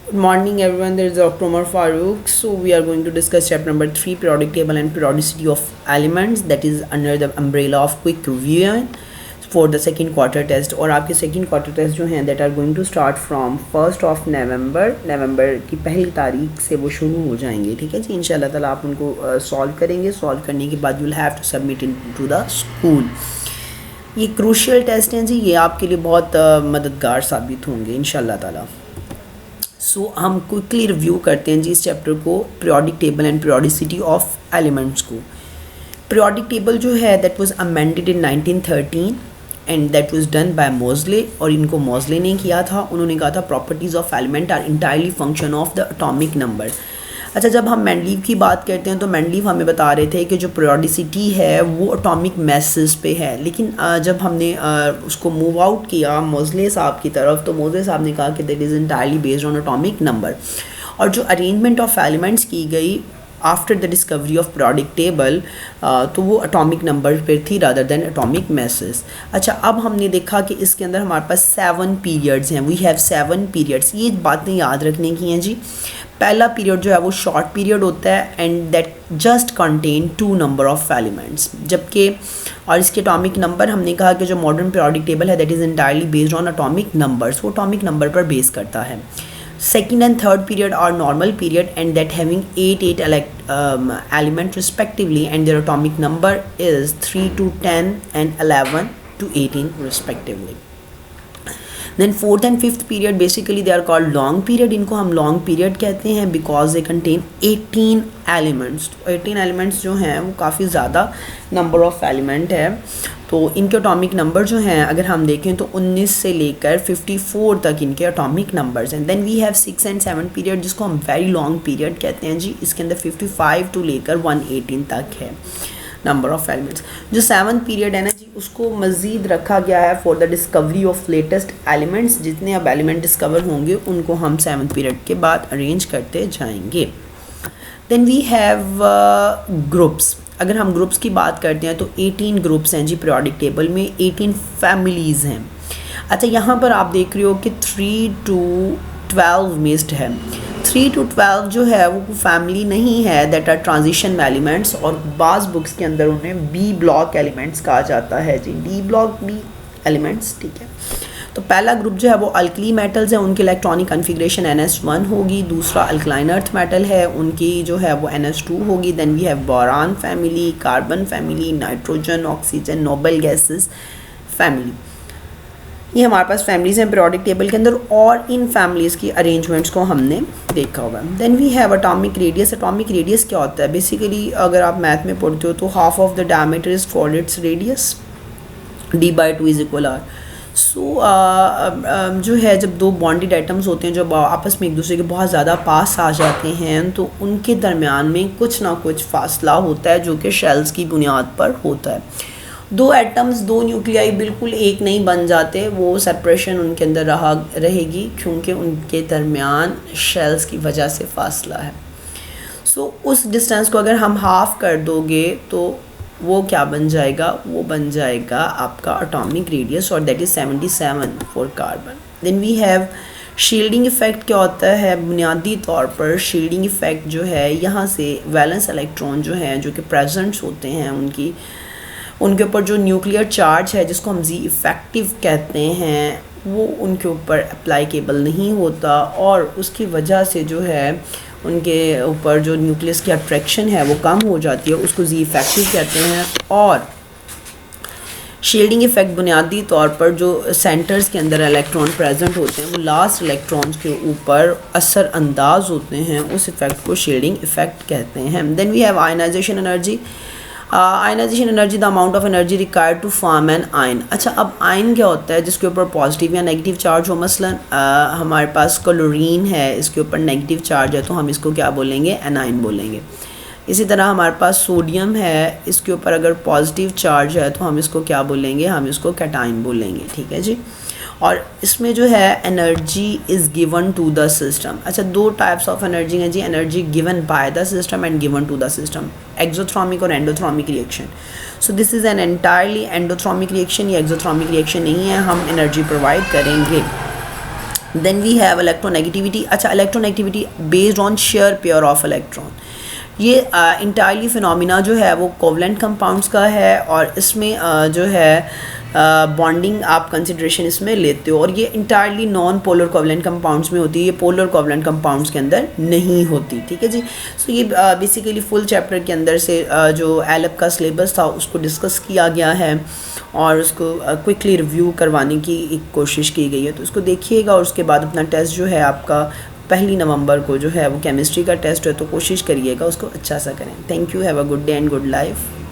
Good morning, everyone. There is Dr. Omar Farooq. So we are going to discuss chapter number 3, periodic table and periodicity of elements. That is under the umbrella of quick revision for the second quarter test. और आपके second quarter test जो हैं that are going to start from 1st of November. नवंबर की पहली तारीख से वो शुरू हो जाएंगे. ठीक है जी, इंशाल्लाह ताला आप उनको सॉल्व करेंगे. सॉल्व करने के बाद you'll have to submit it to the school. ये क्रूशियल टेस्ट हैं जी, ये आपके लिए बहुत मददगार साबित होंगे इंशाल्लाह ताला. सो हम क्विकली रिव्यू करते हैं जी इस चैप्टर को, periodic table and periodicity of elements को. पीरियोडिक टेबल जो है that was amended in 1913 and that was done by Moseley. और इनको मोज़ले ने किया था. उन्होंने कहा था properties of element are entirely function of the atomic number. अच्छा, जब हम मेंडलीव की बात करते हैं तो मेंडलीव हमें बता रहे थे कि जो पीरियोडिसिटी है वो एटॉमिक मैसेस पे है. लेकिन जब हमने उसको मूव आउट किया मोज़ले साहब की तरफ तो मोज़ले साहब ने कहा कि that is entirely based on atomic number. और जो अरेंजमेंट ऑफ एलिमेंट्स की गई after the discovery of periodic table तो वो एटॉमिक नंबर पर थी रादर देन एटॉमिक मैसेस. अच्छा, अब हमने देखा कि इसके अंदर हमारे पास 7 पीरियड्स हैं. We have 7 periods. ये बातें याद रखने की हैं जी. पहला पीरियड जो है वो शॉर्ट पीरियड होता है and that just contain 2 number of elements. जबकि और इसके एटॉमिक नंबर हमने कहा कि जो मॉडर्न पीरियोडिक टेबल है that is entirely based on atomic numbers. वो एटॉमिक नंबर पर बेस करता है. Second and third period are normal period and that having 8 element respectively and their atomic number is 3 to 10 and 11 to 18 respectively. Then fourth and fifth period basically they are called long period. इनको हम long period कहते हैं because they contain 18 elements. 18 elements जो हैं वो काफ़ी ज़्यादा number of element है. तो इनके एटॉमिक नंबर जो हैं अगर हम देखें तो 19 से लेकर 54 तक इनके एटॉमिक नंबर्स हैं. Then we have 6 and 7 period जिसको हम वेरी लॉन्ग पीरियड कहते हैं जी. इसके अंदर 55 टू लेकर 118 तक है नंबर ऑफ एलिमेंट्स. जो 7 पीरियड है ना जी उसको मज़ीद रखा गया है for the discovery of latest elements. जितने अब एलिमेंट डिस्कवर होंगे उनको हम 7 पीरियड के बाद अरेंज करते जाएंगे. Then we have groups. अगर हम ग्रुप्स की बात करते हैं तो 18 ग्रुप्स हैं जी पीरियोडिक टेबल में. 18 फैमिलीज़ हैं. अच्छा, यहाँ पर आप देख रहे हो कि 3 to 12 मिस्ड है. 3 to 12 जो है वो फैमिली नहीं है, दैट आर ट्रांजिशन एलिमेंट्स. और बाज़ बुक्स के अंदर उन्हें बी ब्लॉक एलिमेंट्स कहा जाता है जी. डी ब्लॉक बी एलिमेंट्स. ठीक है, तो पहला ग्रुप जो है वो अल्कली मेटल्स हैं. उनकी इलेक्ट्रॉनिक कन्फिग्रेशन NS1 होगी. दूसरा अल्कलाइन अर्थ मेटल है, उनकी जो है वो NS2 होगी. Then we have boron family, carbon family, nitrogen, oxygen, noble gases family. ये हमारे पास फैमिलीज़ हैं पीरियोडिक टेबल के अंदर और इन फैमिलीज़ की अरेंजमेंट्स को हमने देखा हुआ है. Then we have atomic radius. Atomic radius क्या होता है? बेसिकली अगर आप मैथ में पढ़ते हो तो half of the diameter is for its radius. D/2 is equal R. सो जो है जब दो बॉन्डेड एटम्स होते हैं जब आपस में एक दूसरे के बहुत ज़्यादा पास आ जाते हैं तो उनके दरमियान में कुछ ना कुछ फासला होता है जो कि शेल्स की बुनियाद पर होता है. दो एटम्स, दो न्यूक्लियाई बिल्कुल एक नहीं बन जाते. वो सेपरेशन उनके अंदर रहेगी क्योंकि उनके दरमियान शेल्स की वजह से फासला है. सो उस डिस्टेंस को अगर हम हाफ़ कर दोगे तो वो क्या बन जाएगा? वो बन जाएगा आपका एटॉमिक रेडियस और that is 77 for carbon. Then we have shielding effect. क्या होता है? बुनियादी तौर पर शील्डिंग इफ़ेक्ट जो है यहाँ से वैलेंस इलेक्ट्रॉन जो हैं जो कि प्रेजेंट्स होते हैं उनके ऊपर जो न्यूक्लियर चार्ज है जिसको हम जी इफ़ेक्टिव कहते हैं वो उनके ऊपर अप्लाईकेबल नहीं होता और उसकी वजह से जो है उनके ऊपर जो न्यूक्लियस की अट्रैक्शन है वो कम हो जाती है. उसको जी इफ़ेक्टिव कहते हैं. और शील्डिंग इफ़ेक्ट बुनियादी तौर पर जो सेंटर्स के अंदर इलेक्ट्रॉन प्रेजेंट होते हैं वो लास्ट इलेक्ट्रॉन्स के ऊपर असर अंदाज होते हैं. उस इफ़ेक्ट को शील्डिंग इफ़ेक्ट कहते हैं. Then we have ionization energy. Ionization energy the amount of energy required to form an ion. अच्छा, अब आयन क्या होता है? जिसके ऊपर पॉजिटिव या नेगेटिव चार्ज हो. मसलन हमारे पास क्लोरीन है, इसके ऊपर नेगेटिव चार्ज है तो हम इसको क्या बोलेंगे? एनाइन बोलेंगे. इसी तरह हमारे पास सोडियम है, इसके ऊपर अगर पॉजिटिव चार्ज है तो हम इसको क्या बोलेंगे? हम इसको कैटाइन बोलेंगे. ठीक है जी. और इसमें जो है energy is given to the system. अच्छा, दो टाइप्स ऑफ एनर्जी हैं जी. Energy given by the system and given to the system. Exothermic और endothermic reaction. So this is an entirely endothermic reaction. ये एक्सोथर्मिक रिएक्शन नहीं है. हम energy provide करेंगे. Then we have electronegativity. अच्छा, electronegativity based on share pair of electron. ये entirely phenomena जो है वो कोवलेंट कंपाउंड्स का है, और इसमें जो है बॉन्डिंग आप कंसिड्रेशन इसमें लेते हो, और ये entirely non polar covalent compounds में होती है, ये पोलर कोवलेंट कंपाउंड्स के अंदर नहीं होती। ठीक है जी। सो ये बेसिकली फुल चैप्टर के अंदर से जो एलएप का सिलेबस था उसको डिस्कस किया गया है, और उसको क्विकली रिव्यू करवाने की एक कोशिश की गई है। तो उसको देखिएगा, और उसके बाद अपना टेस्ट जो है आपका 1 नवंबर को जो है वो केमिस्ट्री का टेस्ट है, तो कोशिश करिएगा उसको अच्छा सा करें। Thank you, have a good day and good life.